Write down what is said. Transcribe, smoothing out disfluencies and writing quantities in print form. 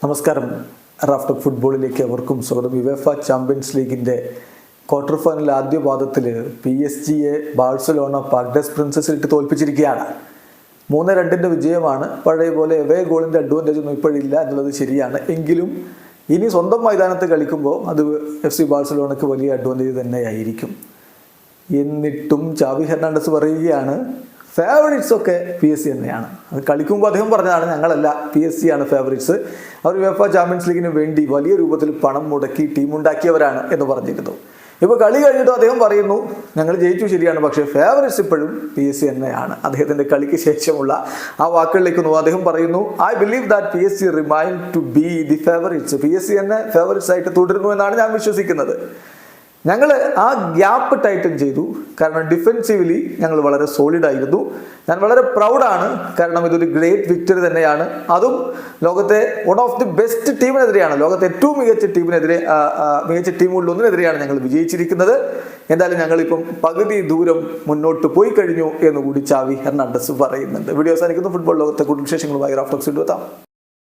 നമസ്കാരം. റാഫ്റ്റർ ഫുട്ബോളിലേക്ക് അവർക്കും സ്വാഗതം. യുവേഫ ചാമ്പ്യൻസ് ലീഗിൻ്റെ ക്വാർട്ടർ ഫൈനൽ ആദ്യ പാദത്തിൽ PSG-യെ ബാഴ്സലോണ പാർക്ക് ഡെസ് പ്രിൻസസിലിട്ട് തോൽപ്പിച്ചിരിക്കുകയാണ്. 3-2 വിജയമാണ്. പഴയ പോലെ എവേ ഗോളിൻ്റെ അഡ്വാൻറ്റേജ് ഒന്നും ഇപ്പോഴില്ല എന്നുള്ളത് ശരിയാണ്. എങ്കിലും ഇനി സ്വന്തം മൈതാനത്ത് കളിക്കുമ്പോൾ അത് FC ബാഴ്സലോണയ്ക്ക് വലിയ അഡ്വാൻറ്റേജ് തന്നെയായിരിക്കും. എന്നിട്ടും ചാവി ഹെർണാണ്ടസ് പറയുകയാണ് ഫേവറേറ്റ്സ് ഒക്കെ PSG തന്നെയാണ്. അത് കളിക്കുമ്പോൾ അദ്ദേഹം പറഞ്ഞതാണ്, ഞങ്ങളല്ല, PSG ആണ് ഫേവറേറ്റ്സ്. അവർ യുവേഫ ചാമ്പ്യൻസ് ലീഗിന് വേണ്ടി വലിയ രൂപത്തിൽ പണം മുടക്കി ടീമുണ്ടാക്കിയവരാണ് എന്ന് പറഞ്ഞിരുന്നു. ഇപ്പോൾ കളി കഴിഞ്ഞിട്ട് അദ്ദേഹം പറയുന്നു, ഞങ്ങൾ ജയിച്ചു ശരിയാണ്, പക്ഷേ ഫേവറേറ്റ്സ് ഇപ്പോഴും PSG തന്നെയാണ്. അദ്ദേഹത്തിൻ്റെ കളിക്ക് ശേഷമുള്ള ആ വാക്കുകളിലേക്ക് നോക്കുക. അദ്ദേഹം പറയുന്നു, I believe that PSG remain to be the favourites. PSG തന്നെ ഫേവറേറ്റ്സ് ആയിട്ട് തുടരുന്നു എന്നാണ് ഞാൻ വിശ്വസിക്കുന്നത്. ഞങ്ങൾ ആ ഗ്യാപ്പ് ടൈറ്റൻ ചെയ്തു, കാരണം ഡിഫെൻസീവ്ലി ഞങ്ങൾ വളരെ സോളിഡ് ആയിരുന്നു. ഞാൻ വളരെ പ്രൗഡാണ്, കാരണം ഇതൊരു ഗ്രേറ്റ് വിക്ടറി തന്നെയാണ്. അതും ലോകത്തെ വൺ ഓഫ് ദി ബെസ്റ്റ് ടീമിനെതിരെയാണ്, ലോകത്തെ ഏറ്റവും മികച്ച ടീമുകളിലൊന്നിനെതിരെയാണ് ഞങ്ങൾ വിജയിച്ചിരിക്കുന്നത്. എന്തായാലും ഞങ്ങളിപ്പം പകുതി ദൂരം മുന്നോട്ട് പോയി കഴിഞ്ഞു എന്നുകൂടി ചാവി ഹെർണാണ്ടസ് പറയുന്നുണ്ട്. വീഡിയോ അവസാനിക്കുന്നു. ഫുട്ബോൾ ലോകത്തെ കൂടുതൽ വിശേഷങ്ങളുമായി റാഫ്റ്റോക്സ് എത്താം.